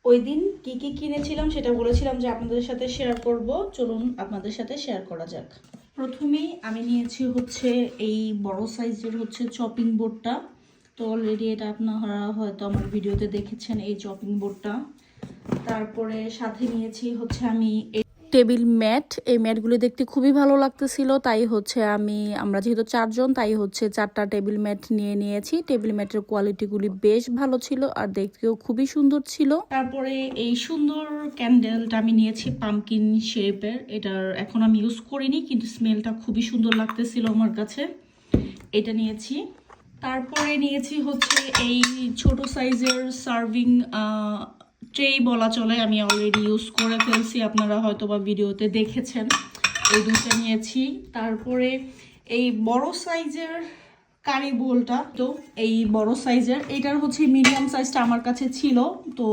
ওই দিন কি কি কিনেছিলাম সেটা বলেছিলাম যে আপনাদের সাথে শেয়ার করব। চলুন আপনাদের সাথে শেয়ার করা যাক। প্রথমেই আমি নিয়েছি হচ্ছে এই বড় সাইজের হচ্ছে চপিং বোর্ডটা। তো অলরেডি এটা আপনারা হয়তো আমার ভিডিওতে দেখেছেন এই চপিং বোর্ডটা। তারপরে সাথে নিয়েছি হচ্ছে আমি টেবিল ম্যাট। এই ম্যাটগুলো দেখতে খুবই ভালো লাগতেছিল, তাই হচ্ছে আমরা যেহেতু 4 জন, তাই হচ্ছে 4টা টেবিল ম্যাট নিয়েছি। টেবিল ম্যাটের কোয়ালিটিগুলি বেশ ভালো ছিল আর দেখতেও খুবই সুন্দর ছিল। তারপরে এই সুন্দর ক্যান্ডেলটা আমি নিয়েছি পামকিন শেপের। এটার এখন আমি ইউজ করিনি, কিন্তু স্মেলটা খুবই সুন্দর লাগতেছিল আমার কাছে। এটা নিয়েছি। তারপরে নিয়েছি হচ্ছে এই ছোট সাইজের সার্ভিং ট্রেই বলা চলে, আমি অলরেডি ইউজ করে ফেলছি, আপনারা হয়তো বা ভিডিওতে দেখেছেন। এই দুটো নিয়েছি। তারপরে এই বড় সাইজের কারি বোলটা, তো এই বড় সাইজের এটার হচ্ছে মিডিয়াম সাইজটা আমার কাছে ছিল, তো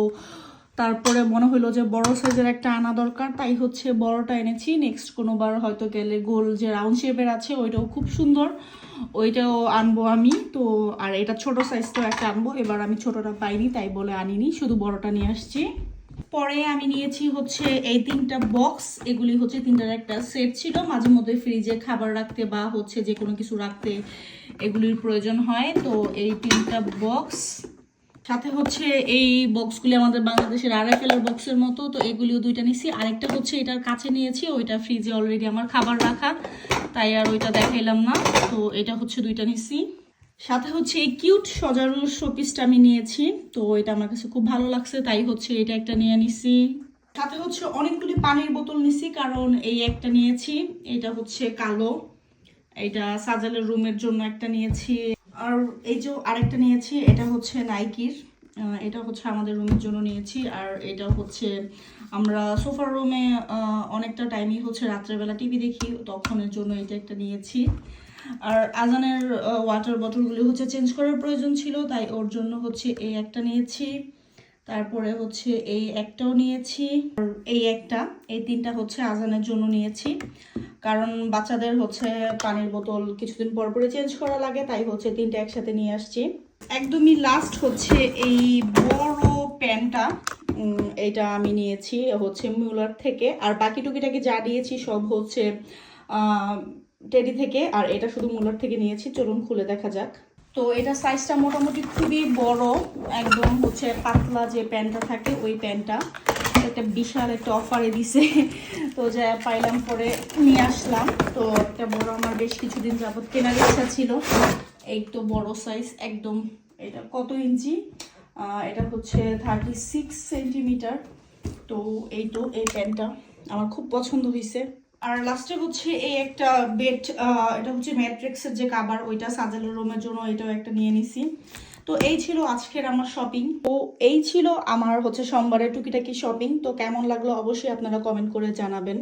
তারপরে মনে হলো যে বড় সাইজের একটা আনা দরকার, তাই হচ্ছে বড়টা এনেছি। নেক্সট কোনোবার হয়তো গেলে গোল যে রাউন্ড শেপের আছে ওইটাও খুব সুন্দর, ওইটাও আনবো আমি। তো আর এটা ছোট সাইজটাও একটা আনবো, এবার আমি ছোটটা পাইনি তাই বলে আনিনি, শুধু বড়টা নিয়ে আসছি। পরে আমি নিয়েছি হচ্ছে এই 3টা বক্স। এগুলি হচ্ছে 3টার একটা সেট ছিল, মাঝে মধ্যে ফ্রিজে খাবার রাখতে বা হচ্ছে যে কোনো কিছু রাখতে এগুলির প্রয়োজন হয়। তো এই 3টা বক্স, সাথে হচ্ছে এই বক্সগুলি আমাদের বাংলাদেশের RFL এর বক্সের মতো, তো এগুলিও 2টা নিয়েছি। আরেকটা হচ্ছে এটার কাছে নিয়েছি, ওইটা ফ্রিজে অলরেডি আমার খাবার রাখা, তাই আর ওইটা দেখাইলাম না। তো এটা হচ্ছে 2টা নিয়েছি। সাথে হচ্ছে এই কিউট সজারুর শোপিসটা আমি নিয়েছি, তো এটা আমার কাছে খুব ভালো লাগছে, তাই হচ্ছে এটা একটা নিয়ে নিছি। সাথে হচ্ছে অনেকগুলি পানির বোতল নিছি, কারণ এই একটা নিয়েছি, এটা হচ্ছে কালো, এটা সাজালের রুমের জন্য একটা নিয়েছি। আর এই যে আরেকটা নিয়েছি, এটা হচ্ছে নাইকির, এটা হচ্ছে আমাদের রুমের জন্য নিয়েছি। আর এটা হচ্ছে আমরা সোফার রুমে অনেকটা টাইমই হচ্ছে রাত্রেবেলা টিভি দেখি, তখনের জন্য এটা একটা নিয়েছি। আর আজানের ওয়াটার বোতলগুলি হচ্ছে চেঞ্জ করার প্রয়োজন ছিল, তাই ওর জন্য হচ্ছে এই একটা নিয়েছি। তারপরে হচ্ছে এই একটাও নিয়েছি, আর এই 3টা হচ্ছে আজানের জন্য নিয়েছি, কারণ বাচ্চাদের হচ্ছে পানির বোতল কিছুদিন পর পরে চেঞ্জ করা লাগে, তাই হচ্ছে 3টা একসাথে নিয়ে আসছি। একদমই লাস্ট হচ্ছে এই বড় প্যানটা, এইটা আমি নিয়েছি হচ্ছে মিউলার থেকে। আর বাকি টুকিটাকি যা নিয়েছি সব হচ্ছে টেডি থেকে, আর এটা শুধু মুলার থেকে নিয়েছি। চলুন খুলে দেখা যাক। তো এটা সাইজটা মোটামুটি খুবই বড়, একদম হচ্ছে পাতলা যে প্যান্টটা থাকে ওই প্যান্টটা। একটা বিশাল একটা অফারে দিছে, তো যা পাইলাম পরে নিয়ে আসলাম। তো একটা বড় আমার বেশ কিছুদিন যাবত কেনার ইচ্ছা ছিল। এই তো বড় সাইজ একদম। এটা কত ইঞ্চি? এটা হচ্ছে 36 সেন্টিমিটার। তো এই প্যান্টটা আমার খুব পছন্দ হয়েছে। আর লাস্টে হচ্ছে এই একটা বেড, এটা হচ্ছে ম্যাট্রিক্সের যে কাভার, ওইটা সাজালের রুমের জন্য এটাও একটা নিয়ে নিছি। তো এই ছিল আজকের আমার শপিং। তো এই ছিল আমার হচ্ছে সোমবারের টুকিটাকি শপিং। তো কেমন লাগলো অবশ্যই আপনারা কমেন্ট করে জানাবেন।